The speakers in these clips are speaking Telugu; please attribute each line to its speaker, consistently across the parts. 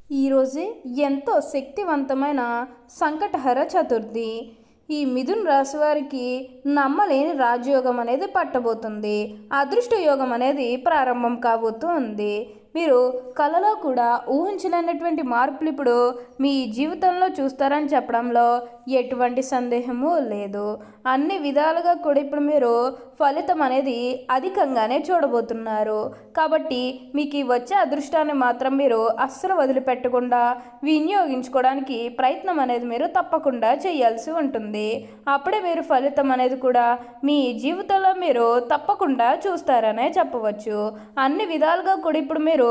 Speaker 1: ఈరోజే ఎంతో శక్తివంతమైన సంకటహర చతుర్థి. ఈ మిథున్ రాశి వారికి నమ్మలేని రాజయోగం అనేది పట్టబోతుంది. అదృష్ట యోగం అనేది ప్రారంభం కాబోతూ ఉంది. మీరు కలలో కూడా ఊహించలేనటువంటి మార్పులు ఇప్పుడు మీ జీవితంలో చూస్తారని చెప్పడంలో ఎటువంటి సందేహము లేదు. అన్ని విధాలుగా కూడా ఇప్పుడు మీరు ఫలితం అనేది అధికంగానే చూడబోతున్నారు. కాబట్టి మీకు వచ్చే అదృష్టాన్ని మాత్రం మీరు అస్సలు వదిలిపెట్టకుండా వినియోగించుకోవడానికి ప్రయత్నం అనేది మీరు తప్పకుండా చేయాల్సి ఉంటుంది. అప్పుడే మీరు ఫలితం అనేది కూడా మీ జీవితంలో మీరు తప్పకుండా చూస్తారనే చెప్పవచ్చు. అన్ని విధాలుగా కూడా ఇప్పుడు మీరు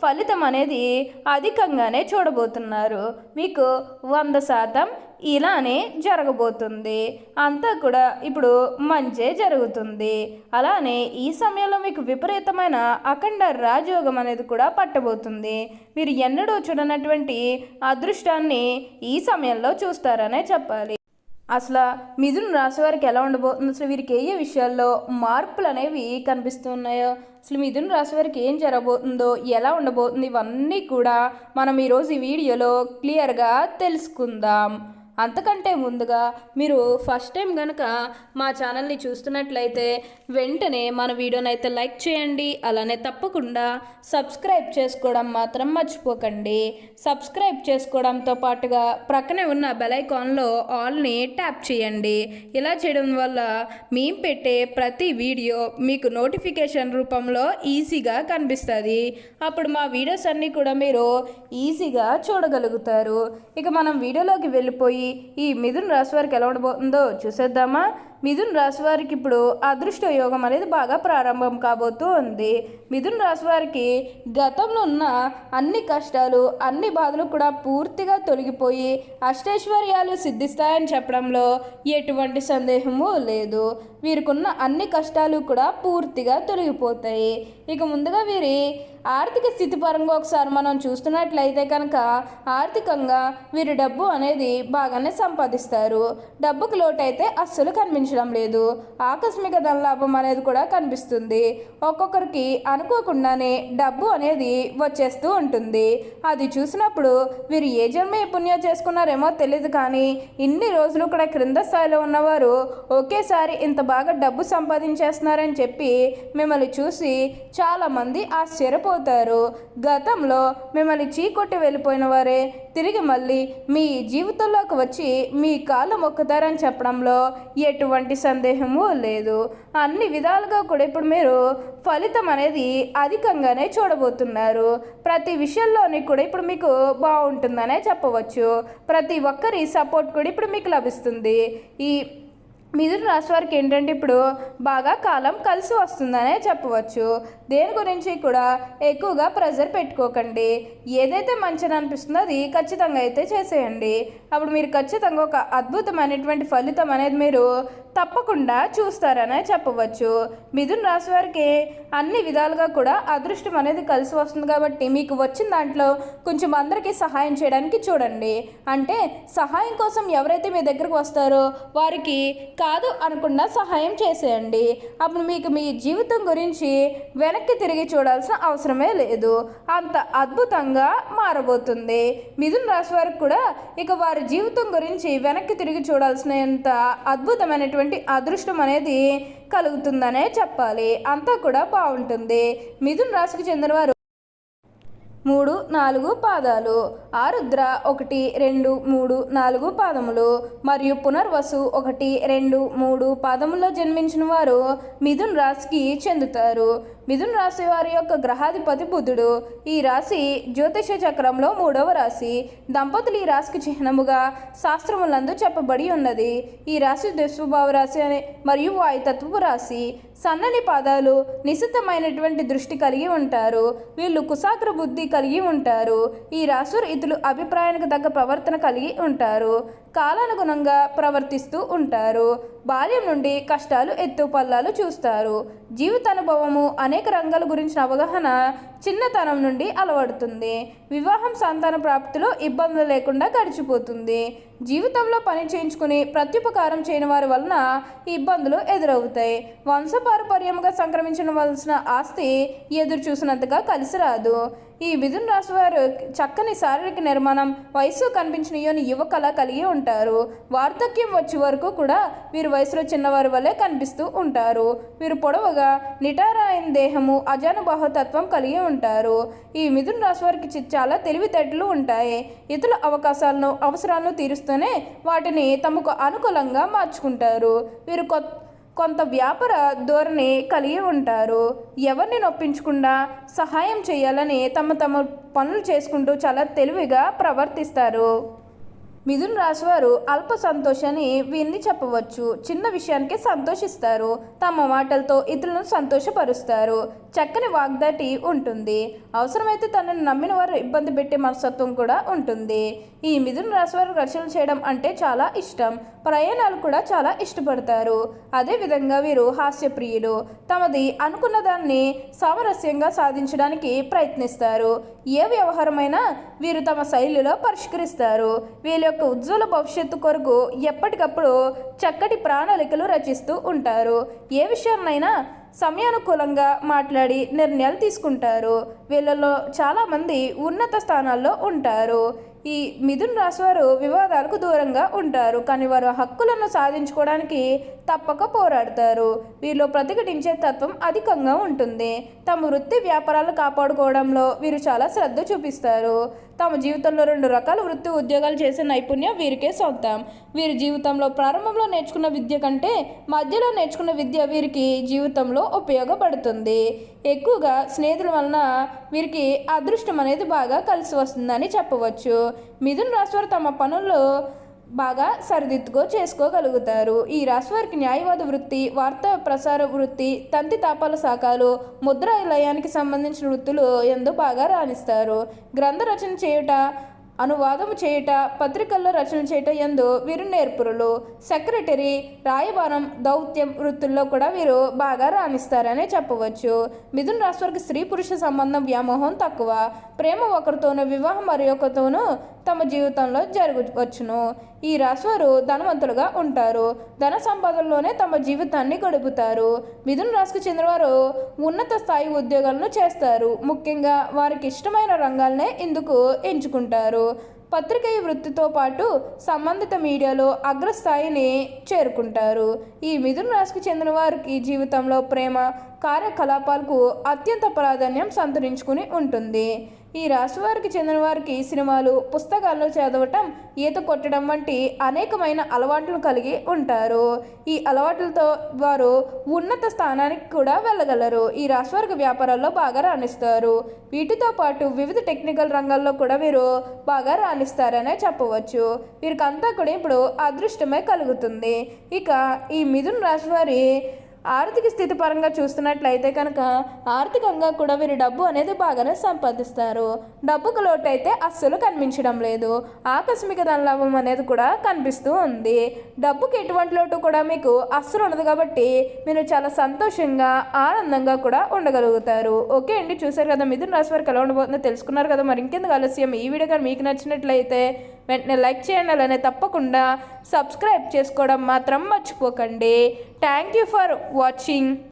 Speaker 1: ఫలితం అనేది అధికంగానే చూడబోతున్నారు. మీకు 100% ఇలానే జరగబోతుంది. అంతా కూడా ఇప్పుడు మంచే జరుగుతుంది. అలానే ఈ సమయంలో మీకు విపరీతమైన అఖండ రాజయోగం అనేది కూడా పట్టబోతుంది. మీరు ఎన్నడూ చూడనటువంటి అదృష్టాన్ని ఈ సమయంలో చూస్తారనే చెప్పాలి. అసలు మిథున రాశి వారికి ఎలా ఉండబోతుంది, అసలు వీరికి ఏ విషయాల్లో మార్పులు అనేవి కనిపిస్తున్నాయో, అసలు మిథున రాశి వారికి ఏం జరగబోతుందో, ఎలా ఉండబోతుంది, ఇవన్నీ కూడా మనం ఈరోజు ఈ వీడియోలో క్లియర్గా తెలుసుకుందాం. అంతకంటే ముందుగా మీరు ఫస్ట్ టైం కనుక మా ఛానల్ని చూస్తున్నట్లయితే వెంటనే మన వీడియోని అయితే లైక్ చేయండి. అలానే తప్పకుండా సబ్స్క్రైబ్ చేసుకోవడం మాత్రం మర్చిపోకండి. సబ్స్క్రైబ్ చేసుకోవడంతో పాటుగా ప్రక్కనే ఉన్న బెల్ ఐకాన్లో ఆల్ని ట్యాప్ చేయండి. ఇలా చేయడం వల్ల మేము పెట్టే ప్రతి వీడియో మీకు నోటిఫికేషన్ రూపంలో ఈజీగా కనిపిస్తుంది. అప్పుడు మా వీడియోస్ అన్నీ కూడా మీరు ఈజీగా చూడగలుగుతారు. ఇక మనం వీడియోలోకి వెళ్ళిపోయి ఈ మిథున రాశి వారికి ఎలా ఉండబోతుందో చూసేద్దామా. మిథున రాశి వారికి ఇప్పుడు అదృష్ట యోగం అనేది బాగా ప్రారంభం కాబోతూ ఉంది. మిథున రాశి వారికి గతంలో ఉన్న అన్ని కష్టాలు, అన్ని బాధలు కూడా పూర్తిగా తొలగిపోయి అష్టైశ్వర్యాలు సిద్ధిస్తాయని చెప్పడంలో ఎటువంటి సందేహము లేదు. వీరికున్న అన్ని కష్టాలు కూడా పూర్తిగా తొలగిపోతాయి. ఇక ముందుగా వీరి ఆర్థిక స్థితి పరంగా ఒకసారి మనం చూస్తున్నట్లయితే కనుక ఆర్థికంగా వీరి డబ్బు అనేది బాగానే సంపాదిస్తారు. డబ్బుకు లోటు అయితే అస్సలు కనిపించడం లేదు. ఆకస్మిక ధనలాభం అనేది కూడా కనిపిస్తుంది. ఒక్కొక్కరికి అనుకోకుండానే డబ్బు అనేది వచ్చేస్తూ ఉంటుంది. అది చూసినప్పుడు వీరు ఏ జన్మ పుణ్యం చేసుకున్నారేమో తెలియదు, కానీ ఇన్ని రోజులు కూడా క్రింద స్థాయిలో ఉన్నవారు ఒకేసారి ఇంత బాగా డబ్బు సంపాదించేస్తున్నారని చెప్పి మిమ్మల్ని చూసి చాలామంది ఆశ్చర్యపోతారు. గతంలో మిమ్మల్ని చీకొట్టి వెళ్ళిపోయిన వారే తిరిగి మళ్ళీ మీ జీవితంలోకి వచ్చి మీ కాళ్ళు మొక్కుతారని చెప్పడంలో ఎటువంటి సందేహము లేదు. అన్ని విధాలుగా కూడా ఇప్పుడు మీరు ఫలితం అనేది అధికంగానే చూడబోతున్నారు. ప్రతి విషయంలోని కూడా ఇప్పుడు మీకు బాగుంటుందనే చెప్పవచ్చు. ప్రతి ఒక్కరి సపోర్ట్ కూడా ఇప్పుడు మీకు లభిస్తుంది. ఈ మిథున రాశి వారికి ఏంటంటే ఇప్పుడు బాగా కాలం కలిసి వస్తుందనే చెప్పవచ్చు. దేని గురించి కూడా ఎక్కువగా ప్రెజర్ పెట్టుకోకండి. ఏదైతే మంచిని అనిపిస్తుందో అది ఖచ్చితంగా అయితే చేసేయండి. అప్పుడు మీరు ఖచ్చితంగా ఒక అద్భుతమైనటువంటి ఫలితం అనేది మీరు తప్పకుండా చూస్తారనే చెప్పవచ్చు. మిథున రాశి వారికి అన్ని విధాలుగా కూడా అదృష్టం అనేది కలిసి వస్తుంది. కాబట్టి మీకు వచ్చిన దాంట్లో కొంచెం అందరికీ సహాయం చేయడానికి చూడండి. అంటే సహాయం కోసం ఎవరైతే మీ దగ్గరకు వస్తారో వారికి కాదు అనకుండా సహాయం చేసేయండి. అప్పుడు మీకు మీ జీవితం గురించి వెనక్కి తిరిగి చూడాల్సిన అవసరమే లేదు. అంత అద్భుతంగా మారబోతుంది. మిథున రాశి వారికి కూడా ఇక వారి జీవితం గురించి వెనక్కి తిరిగి చూడాల్సినంత అద్భుతమైనటువంటి అదృష్టం అనేది కలుగుతుందనే చెప్పాలి. అంతా కూడా బాగుంటుంది. మిథున రాశికి చెందినవారు 3, 4 పాదాలు, ఆరుద్ర 1, 2, 3, 4 పాదములు మరియు పునర్వసు 1, 2, 3 పాదముల్లో జన్మించిన వారు మిథున రాశికి చెందుతారు. మిథున రాశి వారి యొక్క గ్రహాధిపతి బుధుడు. ఈ రాశి జ్యోతిష చక్రంలో 3వ రాశి. దంపతులు ఈ రాశికి చిహ్నముగా శాస్త్రములందు చెప్పబడి ఉన్నది. ఈ రాశి దుస్వభావ రాశి అనే మరియు వాయుతత్వపు రాశి. సన్నని పాదాలు, నిశితమైనటువంటి దృష్టి కలిగి ఉంటారు. వీళ్ళు కుశాగ్ర బుద్ధి కలిగి ఉంటారు. ఈ రాశి ఇతరుల అభిప్రాయానికి తగ్గ ప్రవర్తన కలిగి ఉంటారు. కాలానుగుణంగా ప్రవర్తిస్తూ ఉంటారు. బాల్యం నుండి కష్టాలు ఎత్తుపల్లాలు చూస్తారు. జీవితానుభవము అనేక రంగాల గురించిన అవగాహన చిన్నతనం నుండి అలవడుతుంది. వివాహం, సంతాన ప్రాప్తిలో ఇబ్బందులు లేకుండా గడిచిపోతుంది. జీవితంలో పని చేయించుకుని ప్రత్యుపకారం చేయని వారి వలన ఇబ్బందులు ఎదురవుతాయి. వంశపారపర్యంగా సంక్రమించవలసిన ఆస్తి ఎదురు చూసినంతగా కలిసి రాదు. ఈ మిథున రాశి వారు చక్కని శారీరక నిర్మాణం, వయసు కనిపించిన యువకళ కలిగి ఉంటారు. వార్ధక్యం వచ్చే వరకు కూడా వీరు వయసులో చిన్నవారి వల్లే కనిపిస్తూ ఉంటారు. వీరు పొడవుగా నిటారైన దేహము, అజానుబాహుతత్వం కలిగి ఉంటారు. ఈ మిథున రాశి వారికి చాలా తెలివితేటలు ఉంటాయి. ఇతరుల అవసరాలను తీరుస్తూనే వాటిని తమకు అనుకూలంగా మార్చుకుంటారు. వీరు కొంత వ్యాపార ధోరణి కలిగి ఉంటారు. ఎవరిని నొప్పించకుండా సహాయం చేయాలని తమ పనులు చేసుకుంటూ చాలా తెలివిగా ప్రవర్తిస్తారు. మిథున రాశి వారు అల్ప సంతోషాన్ని వీరిని చెప్పవచ్చు. చిన్న విషయానికి సంతోషిస్తారు. తమ మాటలతో ఇతరులను సంతోషపరుస్తారు. చక్కని వాగ్దాటి ఉంటుంది. అవసరమైతే తనను నమ్మిన వారు ఇబ్బంది పెట్టే మనస్తత్వం కూడా ఉంటుంది. ఈ మిథున రాశి వారు రచనలు చేయడం అంటే చాలా ఇష్టం. ప్రయాణాలు కూడా చాలా ఇష్టపడతారు. అదేవిధంగా వీరు హాస్యప్రియులు. తమది అనుకున్న దాన్ని సామరస్యంగా సాధించడానికి ప్రయత్నిస్తారు. ఏ వ్యవహారమైనా వీరు తమ శైలిలో పరిష్కరిస్తారు. వీళ్ళ యొక్క ఉజ్వల భవిష్యత్తు కొరకు ఎప్పటికప్పుడు చక్కటి ప్రణాళికలు రచిస్తూ ఉంటారు. ఏ విషయాన్నైనా సమయానుకూలంగా మాట్లాడి నిర్ణయాలు తీసుకుంటారు. వీళ్ళలో చాలామంది ఉన్నత స్థానాల్లో ఉంటారు. ఈ మిథున రాశి వారు వివాదాలకు దూరంగా ఉంటారు, కానీ వారు హక్కులను సాధించుకోవడానికి తప్పక పోరాడతారు. వీరిలో ప్రతిఘటించే తత్వం అధికంగా ఉంటుంది. తమ వృత్తి వ్యాపారాలు కాపాడుకోవడంలో వీరు చాలా శ్రద్ధ చూపిస్తారు. తమ జీవితంలో 2 రకాల వృత్తి ఉద్యోగాలు చేసే నైపుణ్యం వీరికే సొంతం. వీరి జీవితంలో ప్రారంభంలో నేర్చుకున్న విద్య కంటే మధ్యలో నేర్చుకున్న విద్య వీరికి జీవితంలో ఉపయోగపడుతుంది. ఎక్కువగా స్నేహితుల వలన వీరికి అదృష్టం అనేది బాగా కలిసి వస్తుందని చెప్పవచ్చు. మిథున రాశి వారు తమ పనుల్లో బాగా చేసుకోగలుగుతారు. ఈ రాశి వారికి న్యాయవాద వృత్తి, వార్తా ప్రసార వృత్తి, తంతి తాపాల శాఖలు, ముద్రాలయానికి సంబంధించిన వృత్తులు ఎందు బాగా రాణిస్తారు. గ్రంథ రచన చేయుట, అనువాదము చేయుట, పత్రికల్లో రచన చేయట యందు వీరు నేర్పురులు. సెక్రటరీ, రాయబారం, దౌత్యం వృత్తుల్లో కూడా వీరు బాగా రాణిస్తారనే చెప్పవచ్చు. మిథున రాశి వారికి స్త్రీ పురుష సంబంధం వ్యామోహం తక్కువ. ప్రేమ ఒకరితోనూ, వివాహం మరి ఒకరితోనూ తమ జీవితంలో జరగవచ్చును. ఈ రాశివారు ధనవంతులుగా ఉంటారు. ధన సంపాదనలోనే తమ జీవితాన్ని గడుపుతారు. మిథున రాశికి చెందినవారు ఉన్నత స్థాయి ఉద్యోగాలను చేస్తారు. ముఖ్యంగా వారికి ఇష్టమైన రంగాలనే ఇందుకు ఎంచుకుంటారు. పత్రికేయ వృత్తితో పాటు సంబంధిత మీడియాలో అగ్రస్థాయిని చేరుకుంటారు. ఈ మిథున రాశికి చెందిన వారికి జీవితంలో ప్రేమ కార్యకలాపాలకు అత్యంత ప్రాధాన్యం సంతరించుకుని ఉంటుంది. ఈ రాశి వారికి చెందిన వారికి సినిమాలు, పుస్తకాలను చదవటం, ఈత కొట్టడం వంటి అనేకమైన అలవాట్లు కలిగి ఉంటారు. ఈ అలవాట్లతో వారు ఉన్నత స్థానానికి కూడా వెళ్ళగలరు. ఈ రాశి వారికి వ్యాపారాల్లో బాగా రాణిస్తారు. వీటితో పాటు వివిధ టెక్నికల్ రంగాల్లో కూడా వీరు బాగా రాణిస్తారనే చెప్పవచ్చు. వీరికి అంతా కూడా ఇప్పుడు అదృష్టమే కలుగుతుంది. ఇక ఈ మిథున రాశి వారి ఆర్థిక స్థితి పరంగా చూస్తున్నట్లయితే కనుక ఆర్థికంగా కూడా వీరు డబ్బు అనేది బాగానే సంపాదిస్తారు. డబ్బుకు లోటు అయితే అస్సలు కనిపించడం లేదు. ఆకస్మిక ధనలాభం అనేది కూడా కనిపిస్తూ ఉంది. డబ్బుకి ఎటువంటి లోటు కూడా మీకు అస్సలు ఉండదు కాబట్టి మీరు చాలా సంతోషంగా ఆనందంగా కూడా ఉండగలుగుతారు. ఓకే అండి, చూసారు కదా మిథున రాశి వారికి ఎలా ఉండబోతుందో తెలుసుకున్నారు కదా. మరి ఇంకెందుకు ఆలస్యం, ఈ వీడియో కానీ మీకు నచ్చినట్లయితే వెంటనే లైక్ చేయండి. అలానే తప్పకుండా సబ్స్క్రైబ్ చేసుకోవడం మాత్రం మర్చిపోకండి. Thank you for watching.